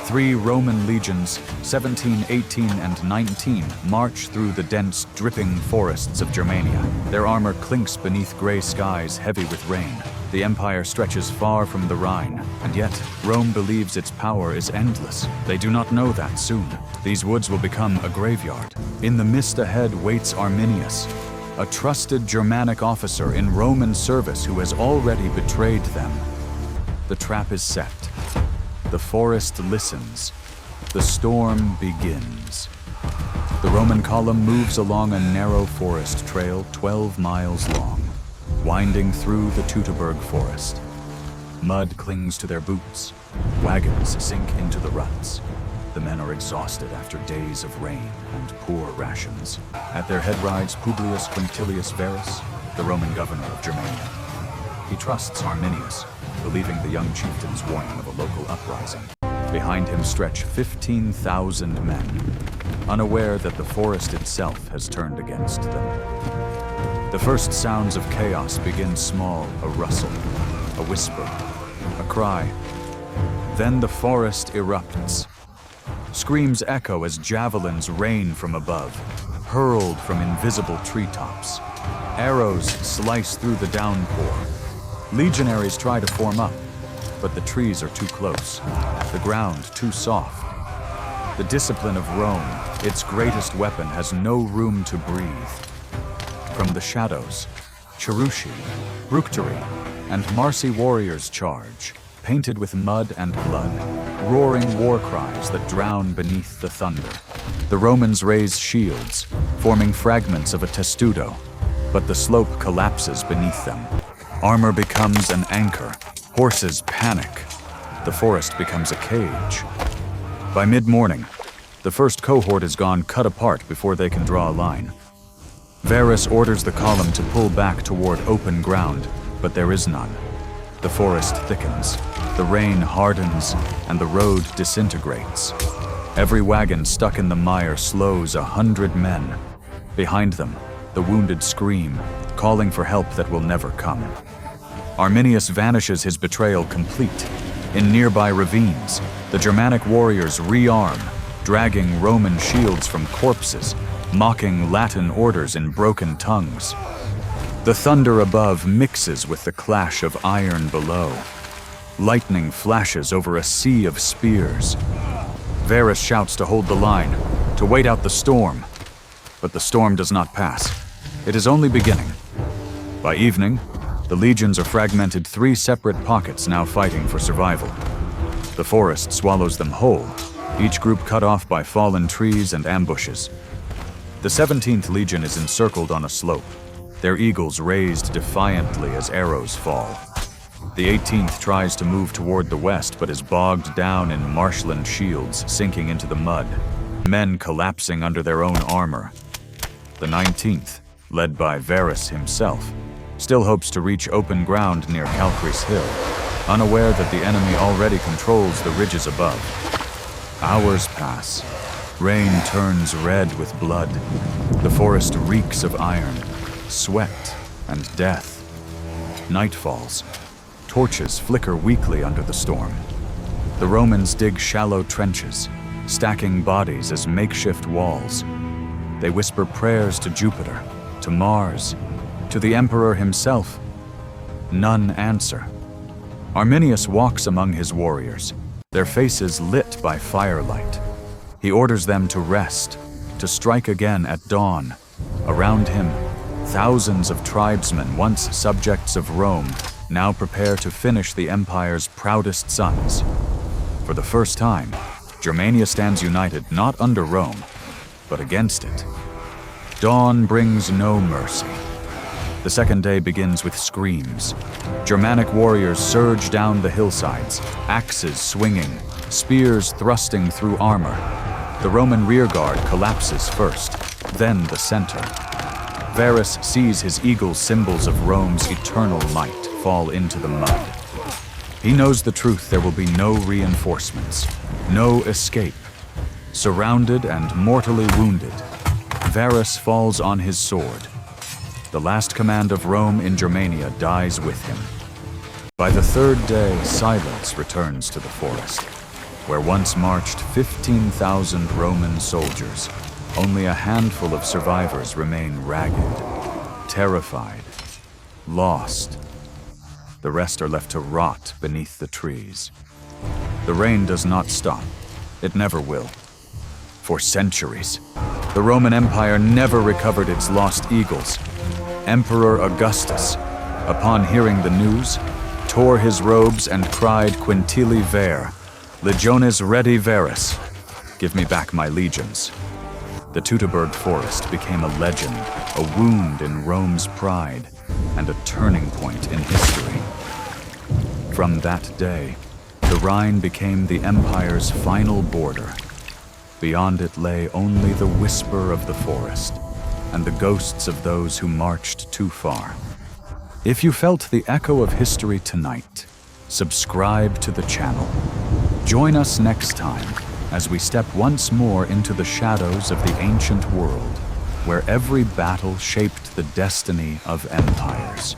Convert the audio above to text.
3 Roman legions, 17, 18, and 19, march through the dense, dripping forests of Germania. Their armor clinks beneath gray skies heavy with rain. The empire stretches far from the Rhine, and yet Rome believes its power is endless. They do not know that soon. These woods will become a graveyard. In the mist ahead waits Arminius, a trusted Germanic officer in Roman service who has already betrayed them. The trap is set. The forest listens. The storm begins. The Roman column moves along a narrow forest trail 12 miles long, winding through the Teutoburg Forest. Mud clings to their boots. Wagons sink into the ruts. The men are exhausted after days of rain and poor rations. At their head rides Publius Quintilius Verus, the Roman governor of Germania. He trusts Arminius, believing the young chieftain's warning of a local uprising. Behind him stretch 15,000 men, unaware that the forest itself has turned against them. The first sounds of chaos begin small, a rustle, a whisper, a cry. Then the forest erupts. Screams echo as javelins rain from above, hurled from invisible treetops. Arrows slice through the downpour. Legionaries try to form up, but the trees are too close, the ground too soft. The discipline of Rome, its greatest weapon, has no room to breathe. From the shadows, Cherusci, Bructeri, and Marsi warriors charge, painted with mud and blood, roaring war cries that drown beneath the thunder. The Romans raise shields, forming fragments of a testudo, but the slope collapses beneath them. Armor becomes an anchor. Horses panic. The forest becomes a cage. By mid-morning, the first cohort is gone cut apart before they can draw a line. Verus orders the column to pull back toward open ground, but there is none. The forest thickens, the rain hardens, and the road disintegrates. Every wagon stuck in the mire slows 100 men. Behind them, the wounded scream, calling for help that will never come. Arminius vanishes, his betrayal complete. In nearby ravines, the Germanic warriors rearm, dragging Roman shields from corpses, mocking Latin orders in broken tongues. The thunder above mixes with the clash of iron below. Lightning flashes over a sea of spears. Verus shouts to hold the line, to wait out the storm. But the storm does not pass. It is only beginning. By evening, the legions are fragmented 3 separate pockets, now fighting for survival. The forest swallows them whole, each group cut off by fallen trees and ambushes. The 17th Legion is encircled on a slope, their eagles raised defiantly as arrows fall. The 18th tries to move toward the west, but is bogged down in marshland shields sinking into the mud, men collapsing under their own armor. The 19th, led by Verus himself, still hopes to reach open ground near Calchris Hill, unaware that the enemy already controls the ridges above. Hours pass. Rain turns red with blood. The forest reeks of iron, sweat, and death. Night falls. Torches flicker weakly under the storm. The Romans dig shallow trenches, stacking bodies as makeshift walls. They whisper prayers to Jupiter, to Mars, to the emperor himself. None answer. Arminius walks among his warriors, their faces lit by firelight. He orders them to rest, to strike again at dawn. Around him, thousands of tribesmen, once subjects of Rome, now prepare to finish the empire's proudest sons. For the first time, Germania stands united not under Rome, but against it. Dawn brings no mercy. The second day begins with screams. Germanic warriors surge down the hillsides, axes swinging, spears thrusting through armor. The Roman rearguard collapses first, then the center. Verus sees his eagle symbols of Rome's eternal might fall into the mud. He knows the truth: there will be no reinforcements, no escape. Surrounded and mortally wounded, Verus falls on his sword. The last command of Rome in Germania dies with him. By the third day, silence returns to the forest. where once marched 15,000 Roman soldiers, only a handful of survivors remain ragged, terrified, lost. The rest are left to rot beneath the trees. The rain does not stop. It never will. For centuries, the Roman Empire never recovered its lost eagles. Emperor Augustus, upon hearing the news, tore his robes and cried Quintili ver, Legiones redi veris, give me back my legions. The Teutoburg Forest became a legend, a wound in Rome's pride, and a turning point in history. From that day, the Rhine became the empire's final border. Beyond it lay only the whisper of the forest, and the ghosts of those who marched too far. If you felt the echo of history tonight, subscribe to the channel. Join us next time as we step once more into the shadows of the ancient world, where every battle shaped the destiny of empires.